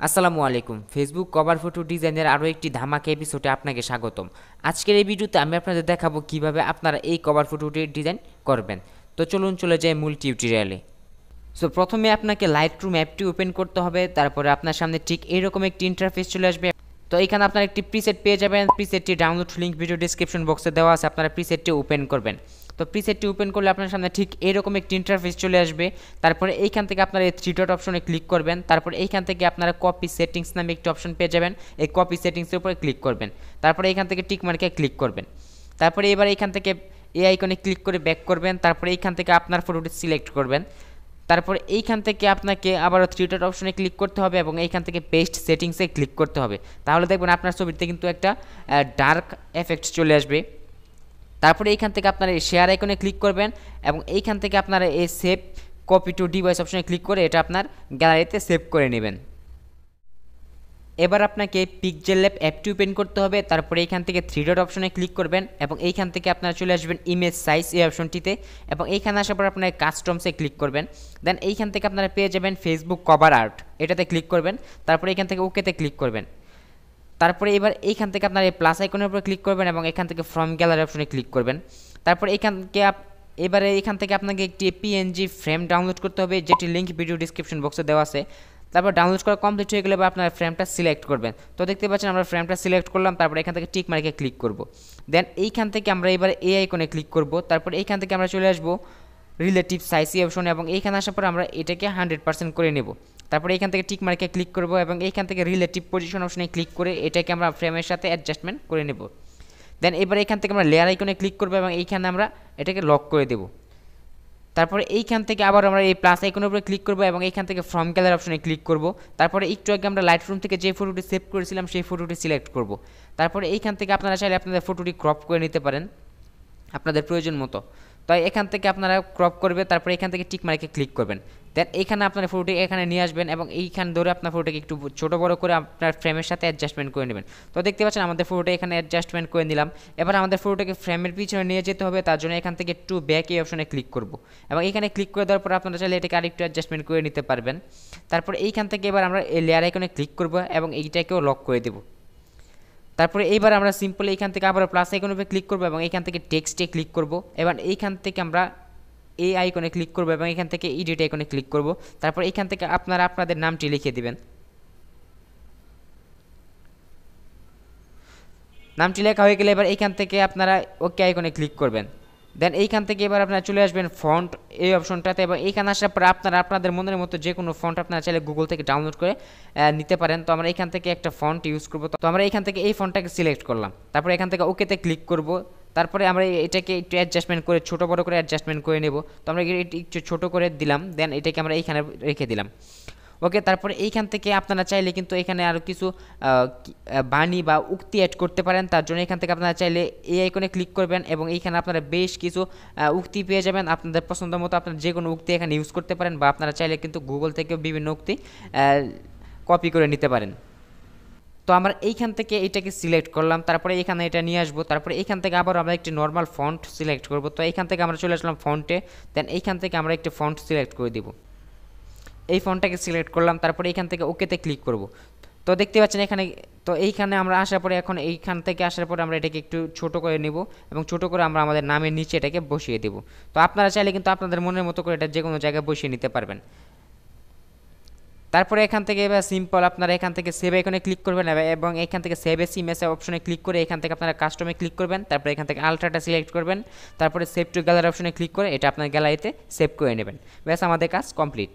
আসসালামু আলাইকুম। Facebook cover photo ডিজাইনের আরও একটি ধামাকা এপিসোডে আপনাকে স্বাগতম। আজকের এই ভিডিওতে আমি আপনাদের দেখাবো কিভাবে আপনারা এই কভার ফটোটি ডিজাইন করবেন। তো চলুন চলে যাই মূল টিউটোরিয়ালে। সো প্রথমে আপনাকে লাইটরুম অ্যাপটি ওপেন করতে হবে, তারপরে আপনার সামনে ঠিক এইরকম একটি ইন্টারফেস চলে আসবে। তো এখানে আপনারা একটি প্রিসেট পেয়ে যাবেন। প্রিসেটটি ডাউনলোড লিঙ্ক ভিডিও ডিসক্রিপশন বক্সে দেওয়া আছে, আপনারা প্রিসেটটি ওপেন করবেন। তো প্রিসেটটি ওপেন করলে আপনার সামনে ঠিক এরকম একটি ইন্টারফেস চলে আসবে। তারপরে এইখান থেকে আপনারা এই থ্রি ডট অপশনে ক্লিক করবেন। তারপর এইখান থেকে আপনারা কপি সেটিংস নামে একটি অপশন পেয়ে যাবেন। এই কপি সেটিংসের উপরে ক্লিক করবেন। তারপরে এইখান থেকে টিক মার্কে ক্লিক করবেন। তারপরে এবার এইখান থেকে এই আইকনে ক্লিক করে ব্যাক করবেন। তারপরে এইখান থেকে আপনার ফটোটি সিলেক্ট করবেন। তারপর এইখান থেকে আপনাকে আবারও থ্রি ডট অপশনে ক্লিক করতে হবে এবং এইখান থেকে পেস্ট সেটিংসে ক্লিক করতে হবে। তাহলে দেখবেন আপনার ছবিতে কিন্তু একটা ডার্ক এফেক্ট চলে আসবে। তারপরে এইখান থেকে আপনারা এই শেয়ার আইকনে ক্লিক করবেন এবং এইখান থেকে আপনারা এই সেভ কপি টু ডিভাইস অপশনে ক্লিক করে এটা আপনার গ্যালারিতে সেভ করে নেবেন। এবার আপনাকে পিক্সেল অ্যাপটি ওপেন করতে হবে। তারপরে এইখান থেকে থ্রি ডট অপশনে ক্লিক করবেন এবং এইখান থেকে আপনারা চলে আসবেন ইমেজ সাইজ এই অপশনটিতে এবং এইখানে আসার পর আপনারা কাস্টমসে ক্লিক করবেন। দেন এইখান থেকে আপনারা পেয়ে যাবেন ফেসবুক কভার আর্ট, এটাতে ক্লিক করবেন। তারপরে এইখান থেকে ওকেতে ক্লিক করবেন। তারপরে এবার এইখান থেকে আপনারা এই প্লাস আইকনের উপর ক্লিক করবেন এবং এখান থেকে ফ্রম গ্যালারি অপশনে ক্লিক করবেন। তারপর এবারে এখান থেকে আপনাকে একটি পিএনজি ফ্রেম ডাউনলোড করতে হবে, যেটি লিঙ্ক ভিডিও ডিসক্রিপশন বক্সে দেওয়া আছে। তারপর ডাউনলোড করা কমপ্লিট হয়ে গেলে আপনার ফ্রেমটা সিলেক্ট করবেন। তো দেখতে পাচ্ছেন আমরা ফ্রেমটা সিলেক্ট করলাম। তারপর এখান থেকে টিক মার্কে ক্লিক করব। দেন এইখান থেকে আমরা এবার এই আইকনে ক্লিক করব। তারপর এইখান থেকে আমরা চলে আসবো রিলেটিভ সাইজ অপশনে এবং এইখানে আসার পর আমরা এটাকে 100% করে নেব। তারপরে এইখান থেকে টিক মার্কে ক্লিক করব এবং এইখান থেকে রিলেটিভ পজিশন অপশনে ক্লিক করে এটাকে আমরা ফ্রেমের সাথে অ্যাডজাস্টমেন্ট করে নেব। দেন এবার এখান থেকে আমরা লেয়ার আইকনে ক্লিক করব এবং এইখানে আমরা এটাকে লক করে দেব। তারপরে এইখান থেকে আবার আমরা এই প্লাস আইকনের উপরে ক্লিক করব এবং এইখান থেকে ফ্রম গ্যালারি অপশনে ক্লিক করব। তারপরে একটু আগে আমরা লাইটরুম থেকে যে ফটোটি সেভ করেছিলাম সেই ফটোটি সিলেক্ট করব। তারপরে এইখান থেকে আপনারা চাইলে আপনাদের ফটোটি ক্রপ করে নিতে পারেন আপনাদের প্রয়োজন মতো। তাই এখান থেকে আপনারা ক্রপ করবে। তারপরে এখান থেকে টিক মার্কে ক্লিক করবেন। দেন এইখানে আপনার ফটোটি এখানে নিয়ে আসবেন এবং এইখান ধরে আপনার ফটোটিকে একটু ছোটো বড়ো করে আপনার ফ্রেমের সাথে অ্যাডজাস্টমেন্ট করে নেবেন। তো দেখতে পাচ্ছেন আমাদের ফটোটি এখানে অ্যাডজাস্টমেন্ট করে নিলাম। এবার আমাদের ফটোটাকে ফ্রেমের পিছনে নিয়ে যেতে হবে, তার জন্য এখান থেকে টু ব্যাক এই অপশনে ক্লিক করব এবং এখানে ক্লিক করে দেওয়ার পর আপনারা চাইলে এটাকে আরেকটু অ্যাডজাস্টমেন্ট করে নিতে পারবেন। তারপর এইখান থেকে এবার আমরা এই লেয়ার আইকনে ক্লিক করব এবং এইটাকেও লক করে দেব। তারপরে এইবার আমরা সিম্পল এইখান থেকে আবার প্লাস আইকনের উপরে ক্লিক করব এবং এইখান থেকে টেক্সটে ক্লিক করব। এবার এইখান থেকে আমরা এই আইকনে ক্লিক করব এবং এখান থেকে এডিট আইকনে ক্লিক করব। তারপর এইখান থেকে আপনারা আপনাদের নামটি লিখে দিবেন। নামটি লেখা হয়ে গেলে এবার এইখান থেকে আপনারা ওকে আইকনে ক্লিক করবেন। দেন এইখান থেকে এবার আপনারা চলে আসবেন ফন্ট এই অপশনটাতে এবং এইখানে আসার পর আপনারা আপনাদের মনের মতো যে কোনো ফন্ট আপনারা চাইলে গুগল থেকে ডাউনলোড করে নিতে পারেন। তো আমরা এইখান থেকে একটা ফন্ট ইউজ করব। তো আমরা এইখান থেকে এই ফন্টটাকে সিলেক্ট করলাম। তারপরে এখান থেকে ওকেতে ক্লিক করব। তারপরে আমরা এটাকে একটু অ্যাডজাস্টমেন্ট করে ছোটো বড়ো করে অ্যাডজাস্টমেন্ট করে নেব। তো আমরা একটু ছোটো করে দিলাম। দেন এটাকে আমরা এইখানে রেখে দিলাম। ওকে, তারপরে এইখান থেকে আপনারা চাইলে কিন্তু এখানে আরও কিছু বাণী বা উক্তি অ্যাড করতে পারেন। তার জন্য এখান থেকে আপনারা চাইলে এই আইকনে ক্লিক করবেন এবং এইখানে আপনারা বেশ কিছু উক্তি পেয়ে যাবেন। আপনাদের পছন্দ মতো আপনারা যে কোনো উক্তি এখানে ইউজ করতে পারেন বা আপনারা চাইলে কিন্তু গুগল থেকেও বিভিন্ন উক্তি কপি করে নিতে পারেন। তো আমরা এইখান থেকে এটাকে সিলেক্ট করলাম। তারপরে এখানে এটা নিয়ে আসবো। তারপরে এইখান থেকে আবার আমরা একটি নর্মাল ফন্ট সিলেক্ট করব। তো এইখান থেকে আমরা চলে আসলাম ফন্টে। দেন এইখান থেকে আমরা একটি ফন্ট সিলেক্ট করে দিব। এই ফন্টটাকে সিলেক্ট করলাম। তারপরে এইখান থেকে ওকেতে ক্লিক করব। তো দেখতে পাচ্ছেন এখানে, তো এইখানে আমরা আসার পরে এখন এইখান থেকে আসার পরে আমরা এটাকে একটু ছোট করে নেব এবং ছোট করে আমরা আমাদের নামের নিচে এটাকে বসিয়ে দেব। তো আপনারা চাইলে কিন্তু আপনাদের মনের মতো করে এটা যে কোনো জায়গায় বসিয়ে নিতে পারবেন। তারপরে এখান থেকে এবার সিম্পল আপনারা এখান থেকে সেভ আইকনে ক্লিক করবেন এবং এখান থেকে সেভ এস ইমেজ অপশনে ক্লিক করে এখান থেকে আপনারা কাস্টমে ক্লিক করবেন। তারপরে এখান থেকে আলট্রাটা সিলেক্ট করবেন। তারপরে সেভ টু গ্যালারি অপশনে ক্লিক করে এটা আপনার গ্যালারিতে সেভ করে নেবেন। ব্যাস আমাদের কাজ কমপ্লিট।